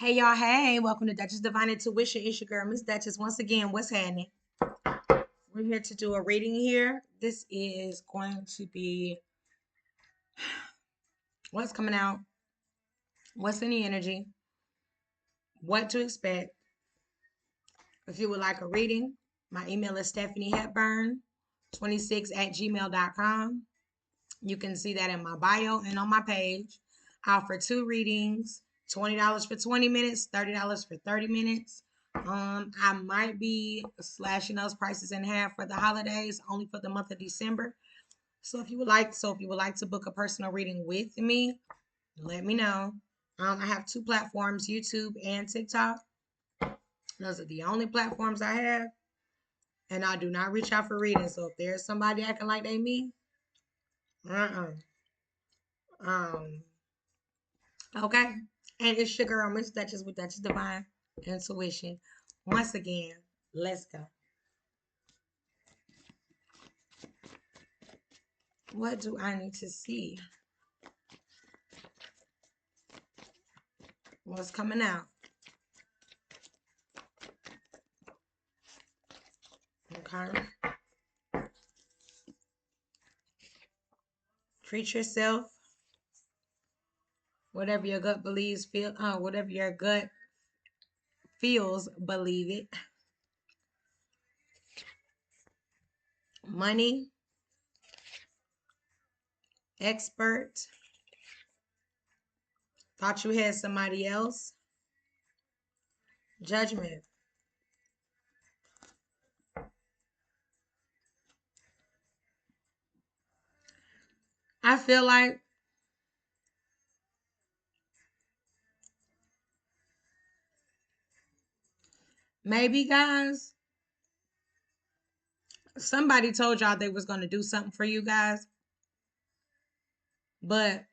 Hey y'all, hey, welcome to Duchess Divine Intuition. It's your girl, Miss Duchess. Once again, what's happening? We're here to do a reading here. This is going to be what's coming out, what's in the energy, what to expect. If you would like a reading, my email is stephaniehepburn26@gmail.com. You can see that in my bio and on my page. I offer 2 readings, $20 for 20 minutes, $30 for 30 minutes. I might be slashing those prices in half for the holidays, only for the month of December. So if you would like to book a personal reading with me, let me know. I have 2 platforms, YouTube and TikTok. Those are the only platforms I have. And I do not reach out for readings. So if there's somebody acting like they me, uh-uh. Um, okay. And it's your girl, Miss Duchess with Duchess Divine Intuition. Once again, let's go. What do I need to see? What's coming out? Okay. Treat yourself. Whatever your gut believes, whatever your gut feels, believe it. Money, expert. Thought you had somebody else. Judgment. I feel like maybe, guys, somebody told y'all they was going to do something for you guys, but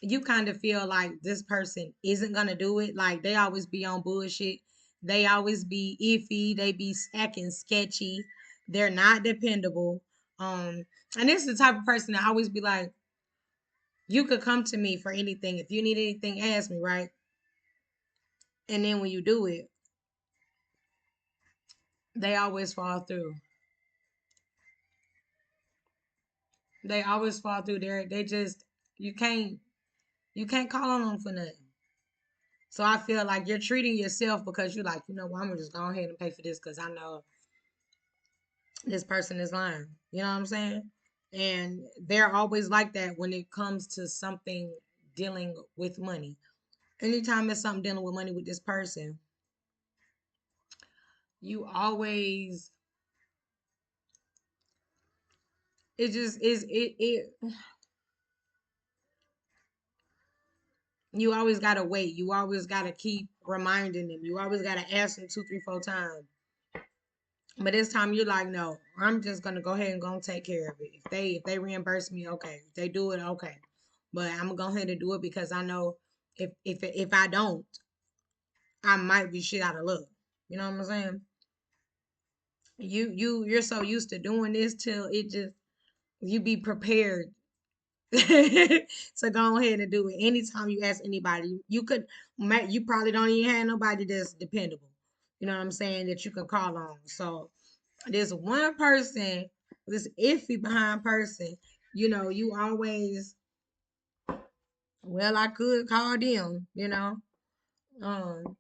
you kind of feel like this person isn't going to do it. Like they always be on bullshit. They always be iffy. They be acting sketchy. They're not dependable. And this is the type of person that always be like, you could come to me for anything. If you need anything, ask me, right? And then when you do it, they always fall through. They always fall through there. They just you can't call on them for nothing. So I feel like you're treating yourself because you're like, well, I'm gonna just go ahead and pay for this because I know this person is lying. You know what I'm saying? And they're always like that when it comes to something dealing with money. Anytime it's something dealing with money with this person, you always it just is it you always gotta wait. You always gotta keep reminding them. You always gotta ask them 2, 3, 4 times. But this time you're like, no, I'm just gonna go ahead and go and take care of it. If they reimburse me, okay. If they do it, okay. But I'm gonna go ahead and do it because I know if I don't, I might be shit out of luck. You know what I'm saying? You're so used to doing this till it just you be prepared to go ahead and do it. Anytime you ask anybody, you probably don't even have nobody that's dependable. You know what I'm saying? That you can call on. So this one person, this iffy behind person, you always, well, I could call them. Um,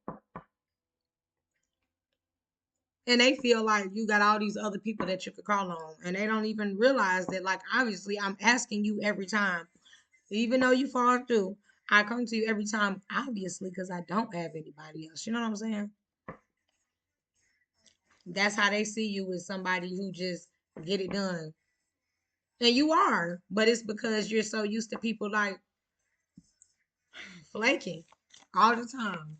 and they feel like you got all these other people that you could call on, and they don't even realize that, like, obviously, I'm asking you every time, even though you fall through. I come to you every time, obviously, because I don't have anybody else. You know what I'm saying? That's how they see you as somebody who just get it done. And you are, but it's because you're so used to people like flaking all the time.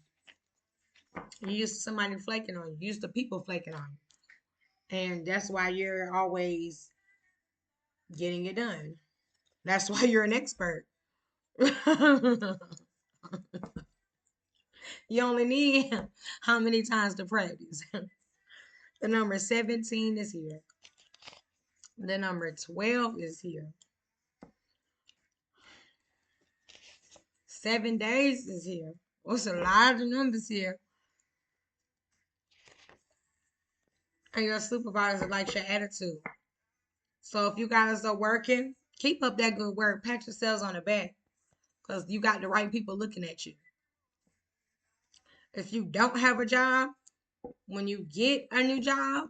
You used to somebody flaking on you. You used to people flaking on you. And that's why you're always getting it done. That's why you're an expert. You only need how many times to practice? The number 17 is here. The number 12 is here. 7 days is here. What's a lot of numbers here? And your supervisor likes your attitude. So if you guys are working, keep up that good work. Pat yourselves on the back because you got the right people looking at you. If you don't have a job, when you get a new job,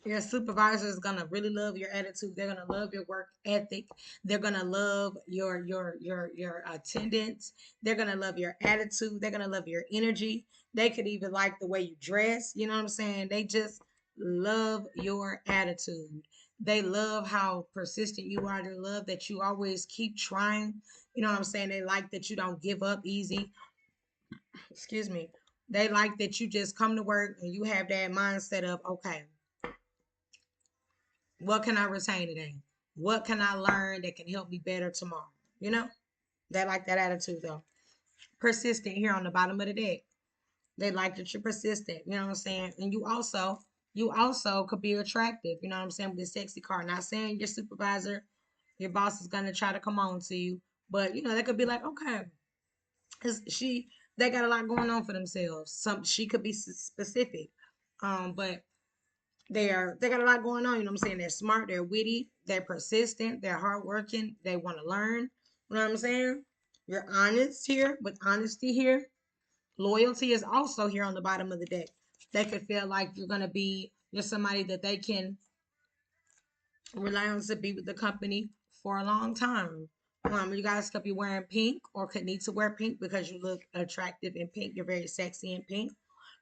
your supervisor is gonna really love your attitude. They're gonna love your work ethic. They're gonna love your attendance. They're gonna love your attitude. They're gonna love your energy. They could even like the way you dress. You know what I'm saying? They just love your attitude. They love how persistent you are. They love that you always keep trying. You know what I'm saying? They like that you don't give up easy. Excuse me. They like that you just come to work and you have that mindset of, okay, what can I retain today? What can I learn that can help me better tomorrow? You know, they like that attitude though. Persistent here on the bottom of the deck. They like that you're persistent. You know what I'm saying? And you also could be attractive. You know what I'm saying? With this sexy card. Not saying your supervisor, your boss is gonna try to come on to you, but you know they could be like, okay, cause they got a lot going on for themselves. She could be specific, but they got a lot going on, you know what I'm saying? They're smart, they're witty, they're persistent, they're hardworking, they want to learn. You know what I'm saying? You're honest here, with honesty here. Loyalty is also here on the bottom of the deck. They could feel like you're somebody that they can rely on to be with the company for a long time. You guys could be wearing pink or could need to wear pink because you look attractive in pink. You're very sexy in pink.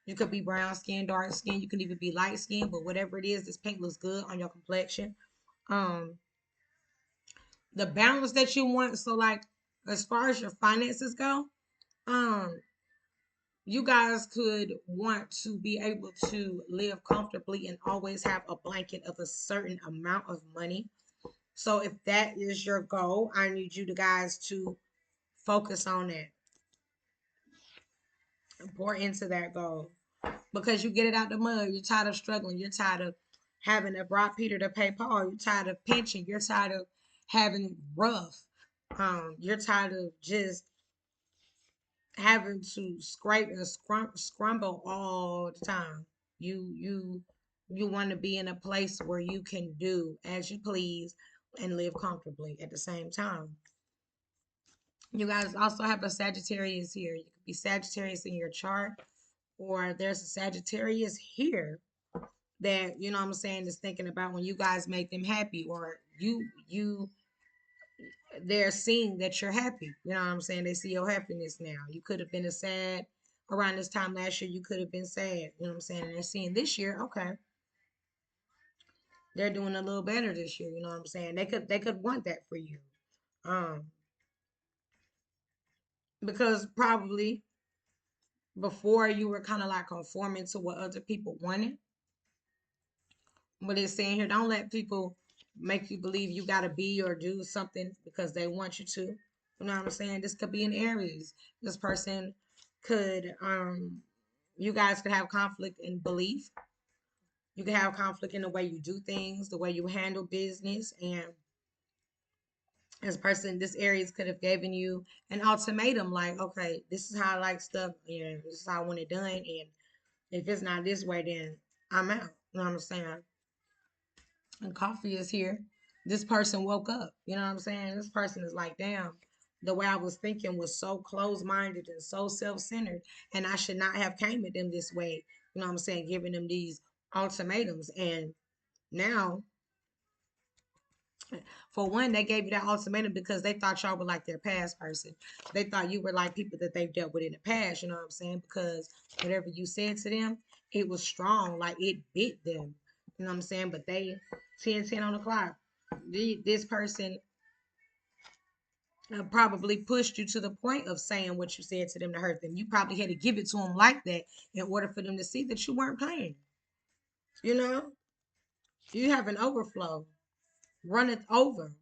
You could be brown skin, dark skin. You can even be light skin, but whatever it is, this pink looks good on your complexion. Um, the balance that you want. So, like, as far as your finances go, um, you guys could want to be able to live comfortably and always have a blanket of a certain amount of money. So, if that is your goal, I need you guys to focus on that and pour into that goal. Because you get it out the mud. You're tired of struggling. You're tired of having to rob Peter to pay Paul. You're tired of pinching. You're tired of having rough. You're tired of just having to scrape and scrumble all the time. You want to be in a place where you can do as you please and live comfortably at the same time. You guys also have a Sagittarius here. You could be Sagittarius in your chart, or there's a Sagittarius here that you know what I'm saying is thinking about when you guys make them happy, or they're seeing that you're happy. You know what I'm saying? They see your happiness now. You could have been a sad around this time last year. You could have been sad. You know what I'm saying? And they're seeing this year. Okay, they're doing a little better this year. You know what I'm saying? They could want that for you, um, because probably before you were kind of like conforming to what other people wanted. But it's saying here, don't let people make you believe you got to be or do something because they want you to. You know what I'm saying? This could be in Aries. This person could, you guys could have conflict in belief. You could have conflict in the way you do things, the way you handle business. And this Aries could have given you an ultimatum like, okay, this is how I like stuff. And this is how I want it done. And if it's not this way, then I'm out. You know what I'm saying? And coffee is here. This person woke up. You know what I'm saying? This person is like, damn, the way I was thinking was so closed-minded and so self-centered, and I should not have came at them this way. You know what I'm saying? Giving them these ultimatums, and now, for one, they gave you that ultimatum because they thought y'all were like their past person. They thought you were like people that they've dealt with in the past. You know what I'm saying? Because whatever you said to them, it was strong, like it bit them. You know what I'm saying? But they 10 on the clock. This person probably pushed you to the point of saying what you said to them to hurt them. You probably had to give it to them like that in order for them to see that you weren't playing. You know, you have an overflow, run it over.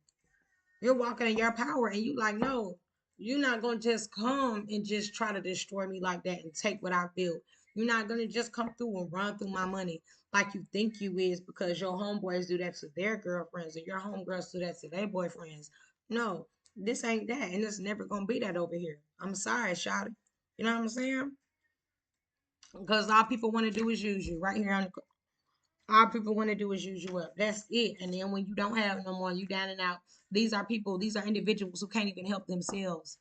You're walking in your power, and you like, no, you're not gonna just come and just try to destroy me like that and take what I built. You're not gonna just come through and run through my money like you think you is because your homeboys do that to their girlfriends or your homegirls do that to their boyfriends. No, This ain't that, and it's never gonna be that over here. I'm sorry, Shotty. You know what I'm saying? Because all people want to do is use you right here on the. All people want to do is use you up. That's it. And then when you don't have no more, you down and out. These are people. These are individuals who can't even help themselves.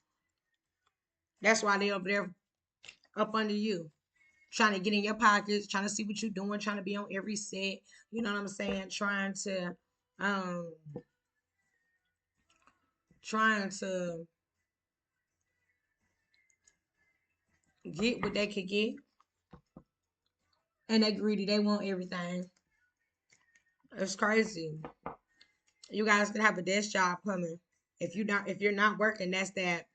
That's why they over there up under you, trying to get in your pockets, trying to see what you're doing, trying to be on every set. You know what I'm saying? Um, trying to get what they could get, and they greedy. They want everything. It's crazy. You guys can have a desk job coming. If you're not working, that's that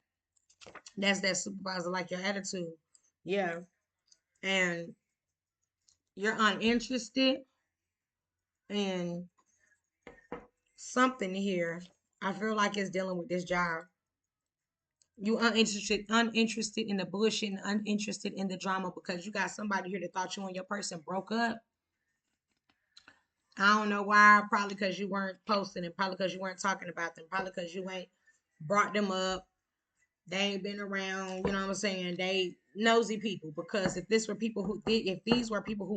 supervisor like your attitude. Yeah. And you're uninterested in something here. I feel like it's dealing with this job. You uninterested in the bullshit and uninterested in the drama because you got somebody here that thought you and your person broke up. I don't know why. Probably because you weren't posting and probably because you weren't talking about them. Probably because you ain't brought them up. They ain't been around, you know what I'm saying? They nosy people. Because if these were people who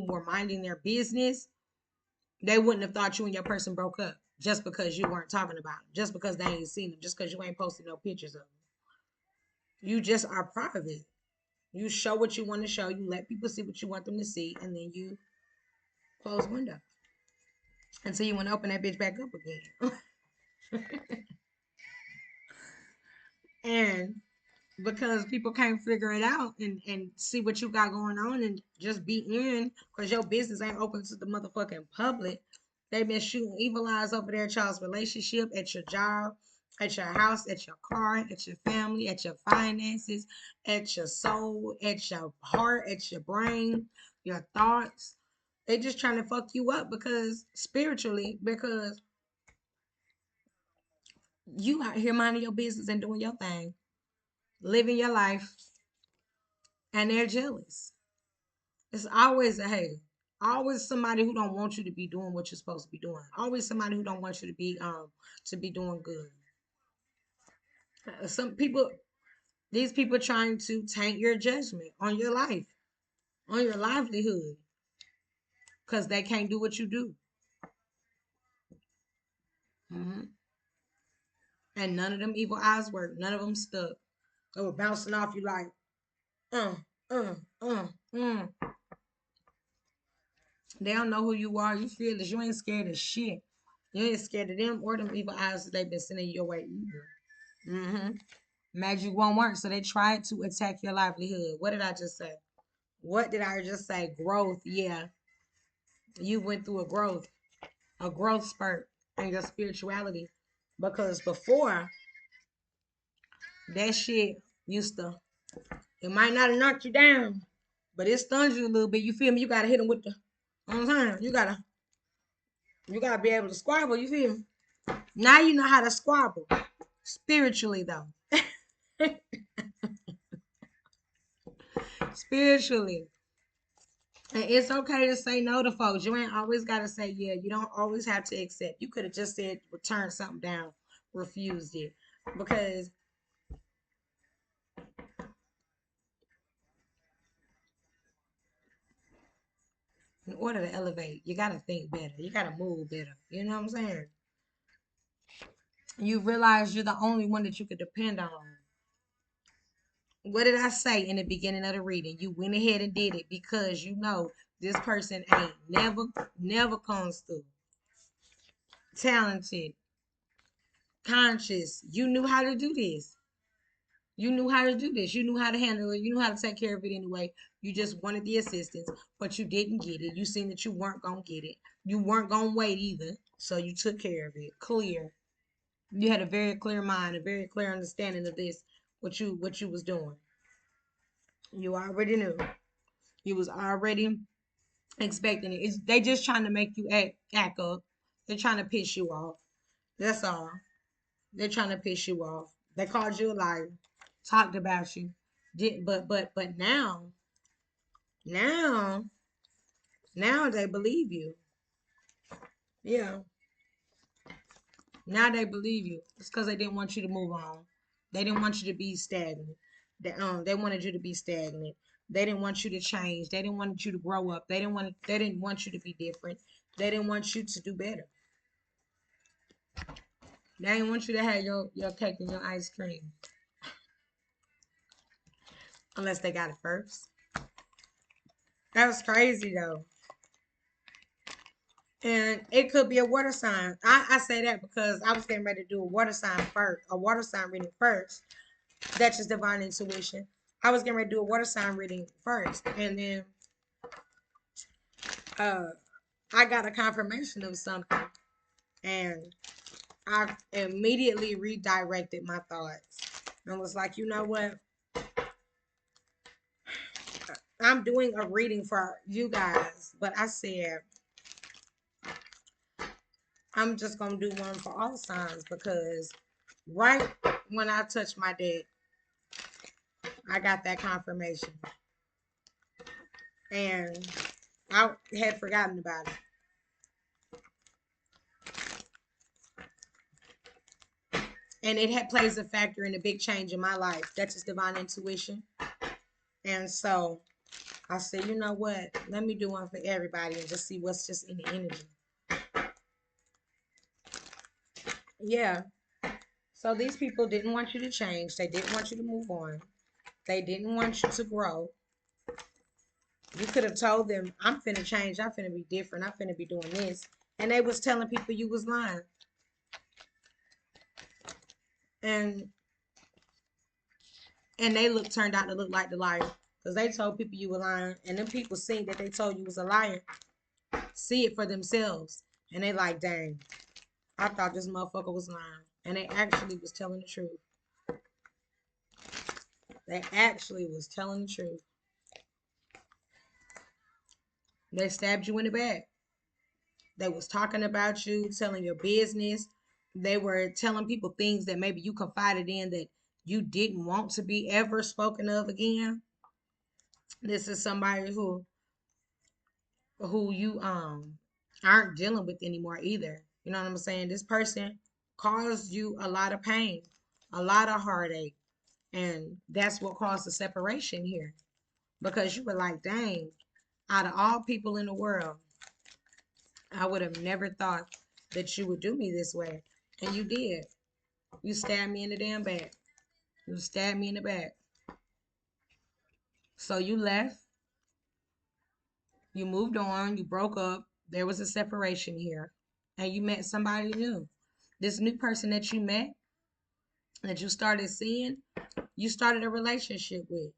were minding their business, they wouldn't have thought you and your person broke up just because you weren't talking about them, just because they ain't seen them, just because you ain't posting no pictures of them. You just are private. You show what you want to show. You let people see what you want them to see, and then you close window until you want to open that bitch back up again. And because people can't figure it out and see what you got going on and just be in because your business ain't open to the motherfucking public. They've been shooting evil eyes over their child's relationship, at your job, at your house, at your car, at your family, at your finances, at your soul, at your heart, at your brain, your thoughts. They just trying to fuck you up because spiritually, because you out here minding your business and doing your thing, living your life, and they're jealous. It's always a hater. Always somebody who don't want you to be doing what you're supposed to be doing. Always somebody who don't want you to be doing good. Some people, these people trying to taint your judgment on your life, on your livelihood, because they can't do what you do. Hmm. And none of them evil eyes work. None of them stuck. They were bouncing off you like, uh, uh, uh, uh. They don't know who you are. You feel this. You ain't scared of shit. You ain't scared of them or them evil eyes that they've been sending your way either. Mm-hmm. Magic won't work, so they tried to attack your livelihood. What did I just say? What did I just say? Growth. Yeah, you went through a growth spurt in your spirituality, because before that shit used to, it might not have knocked you down, but it stuns you a little bit. You feel me? You gotta hit them with the, you gotta be able to squabble. You feel me? Now you know how to squabble spiritually though. Spiritually. And it's okay to say no to folks. You ain't always got to say yeah. You don't always have to accept. You could have just said, turn something down, refused it. Because in order to elevate, you got to think better. You got to move better. You know what I'm saying? You realize you're the only one that you could depend on. What did I say in the beginning of the reading? You went ahead and did it because you know this person ain't never comes through. Talented, conscious. You knew how to do this. You knew how to do this. You knew how to handle it. You knew how to take care of it anyway. You just wanted the assistance, but you didn't get it. You seen that you weren't gonna get it. You weren't gonna wait either, so you took care of it. Clear. You had a very clear mind, a very clear understanding of this. What you was doing. You already knew. You was already expecting it. They just trying to make you act up. They're trying to piss you off. That's all. They're trying to piss you off. They called you a liar, talked about you, did but now now they believe you. Yeah, Now they believe you. It's because they didn't want you to move on. They didn't want you to be stagnant. They wanted you to be stagnant. They didn't want you to change. They didn't want you to grow up. They didn't want you to be different. They didn't want you to do better. They didn't want you to have your cake and your ice cream. Unless they got it first. That was crazy though. And it could be a water sign. I say that because I was getting ready to do a water sign first, a water sign reading first. That's just divine intuition. I was getting ready to do a water sign reading first. And then uh I got a confirmation of something. And I immediately redirected my thoughts. And was like, you know what? I'm doing a reading for you guys. But I said I'm just gonna do one for all signs because right when I touched my deck, I got that confirmation. And I had forgotten about it. And it had plays a factor in a big change in my life. That's just divine intuition. And so I said, you know what? Let me do one for everybody and just see what's just in the energy. Yeah. So these people didn't want you to change. They didn't want you to move on. They didn't want you to grow. You could have told them, I'm finna change. I'm finna be different. I'm finna be doing this. And they was telling people you was lying. And they turned out to look like the liar. Because they told people you were lying. And them people seen that they told you was a liar. See it for themselves. And they like, dang, I thought this motherfucker was lying. And they actually was telling the truth. They actually was telling the truth. They stabbed you in the back. They was talking about you, telling your business. They were telling people things that maybe you confided in that you didn't want to be ever spoken of again. This is somebody who you aren't dealing with anymore either. You know what I'm saying? This person caused you a lot of pain, a lot of heartache, and that's what caused the separation here. Because you were like, dang, out of all people in the world, I would have never thought that you would do me this way. And you did. You stabbed me in the damn back. You stabbed me in the back. So you left. You moved on. You broke up. There was a separation here. And you met somebody new. This new person that you met, that you started seeing, you started a relationship with.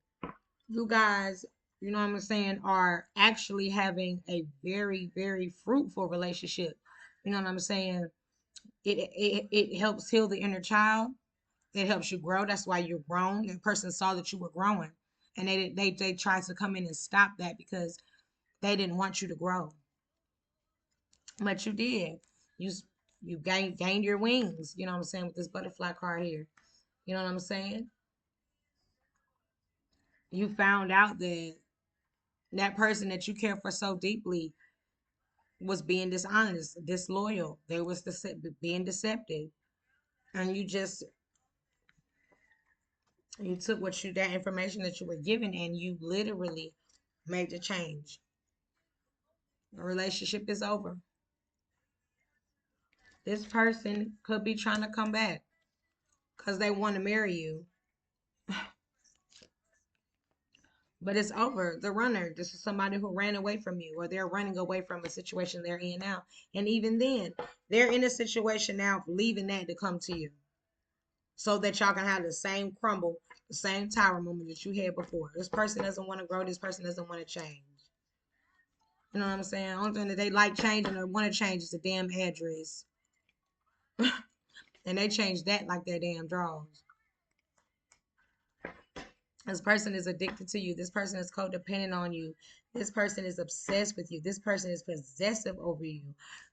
You guys, you know what I'm saying, are actually having a very, very fruitful relationship. You know what I'm saying? It helps heal the inner child. It helps you grow. That's why you're grown. The person saw that you were growing, and they tried to come in and stop that because they didn't want you to grow, but you did. You you gained your wings. You know what I'm saying, with this butterfly card here. You know what I'm saying? You found out that that person that you care for so deeply was being dishonest, disloyal. They was being deceptive, and you took that information that you were given, and you literally made the change. The relationship is over. This person could be trying to come back because they want to marry you, but it's over. The runner, this is somebody who ran away from you, or they're running away from a situation they're in now. And even then, they're in a situation now, leaving that to come to you so that y'all can have the same crumble, the same tower moment that you had before. This person doesn't want to grow. This person doesn't want to change. You know what I'm saying? Only thing that they like changing or want to change is the damn address. And they change that like their damn drawers. This person is addicted to you. This person is codependent on you. This person is obsessed with you. This person is possessive over you.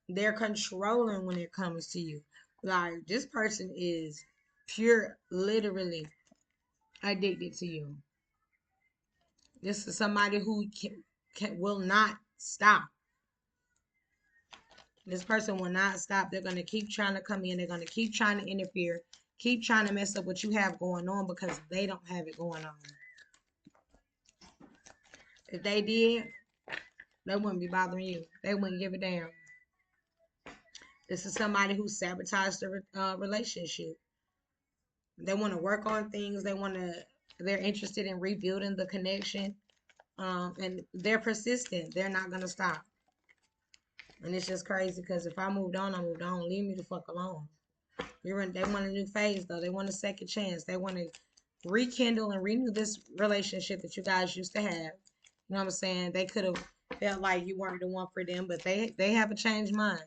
They're controlling when it comes to you. Like, this person is pure, literally addicted to you. This is somebody who will not stop. This person will not stop. They're going to keep trying to come in. They're going to keep trying to interfere, keep trying to mess up what you have going on because they don't have it going on. If they did, they wouldn't be bothering you. They wouldn't give a damn. This is somebody who sabotaged the relationship. They want to work on things. They're interested in rebuilding the connection. And they're persistent. They're not going to stop. And it's just crazy because if I moved on, I moved on. Leave me the fuck alone. They want a new phase though. They want a second chance. They want to rekindle and renew this relationship that you guys used to have. You know what I'm saying? They could have felt like you weren't the one for them, but they have a changed mind.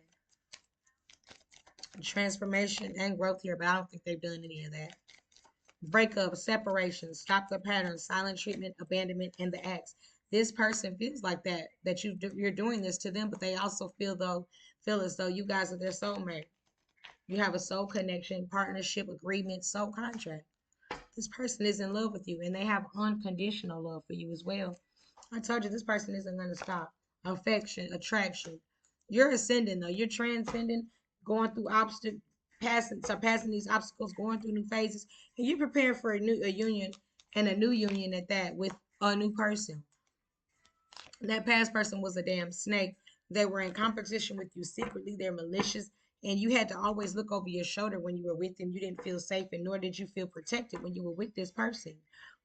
Transformation and growth here, but I don't think they've done any of that. Breakup, separation, stop the pattern, silent treatment, abandonment, and the acts. This person feels like that you're doing this to them, but they also feel as though you guys are their soulmate. You have a soul connection, partnership, agreement, soul contract. This person is in love with you and they have unconditional love for you as well. I told you this person isn't going to stop. Affection, attraction. You're ascending though. You're transcending, going through obstacles, surpassing these obstacles, going through new phases, and you're preparing for a union and a new union at that with a new person. That past person was a damn snake. They were in competition with you secretly. They're malicious. And you had to always look over your shoulder when you were with them. You didn't feel safe, and nor did you feel protected when you were with this person.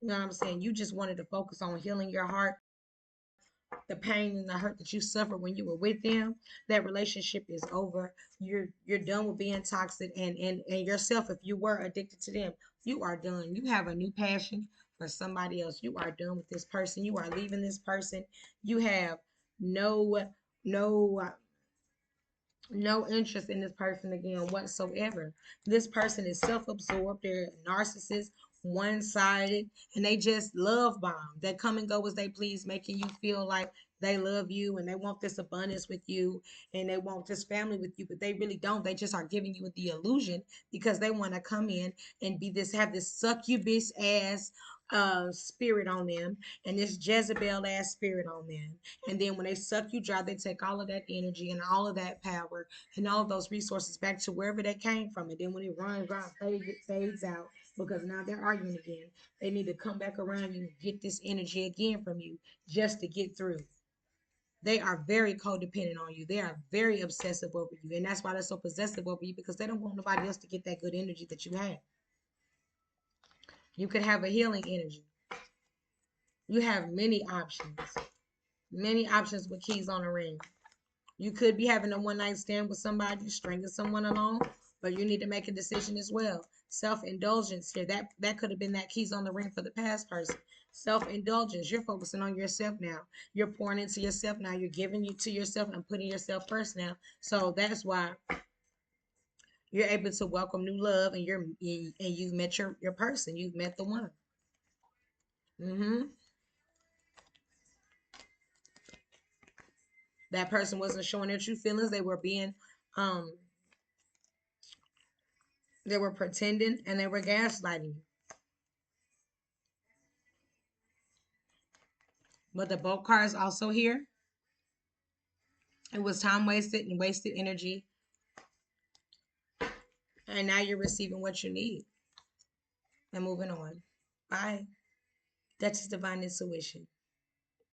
You know what I'm saying? You just wanted to focus on healing your heart, the pain and the hurt that you suffered when you were with them. That relationship is over. You're done with being toxic and yourself. If you were addicted to them, you are done. You have a new passion for somebody else. You are done with this person. You are leaving this person. You have no no no interest in this person again whatsoever. This person is self-absorbed, they're narcissists, one-sided, and they just love bomb. They come and go as they please, making you feel like they love you and they want this abundance with you and they want this family with you, but they really don't. They just are giving you the illusion because they want to come in and have this succubus ass spirit on them and this Jezebel ass spirit on them. And then when they suck you dry, they take all of that energy and all of that power and all of those resources back to wherever they came from. And then when it runs dry, it fades out because now they're arguing again. They need to come back around you and get this energy again from you just to get through. They are very codependent on you. They are very obsessive over you. And that's why they're so possessive over you because they don't want nobody else to get that good energy that you have. You could have a healing energy. You have many options with keys on the ring. You could be having a one night stand with somebody, stringing someone along, but you need to make a decision as well. Self indulgence here. That could have been that keys on the ring for the past person. Self indulgence. You're focusing on yourself now. You're pouring into yourself now. You're giving you to yourself and putting yourself first now. So that's why you're able to welcome new love and you've met your person. You've met the one. Mm-hmm. That person wasn't showing their true feelings. Um they were pretending and they were gaslighting you. But the boat car is also here. It was time wasted and wasted energy. And now you're receiving what you need and moving on. Bye. That's just divine intuition.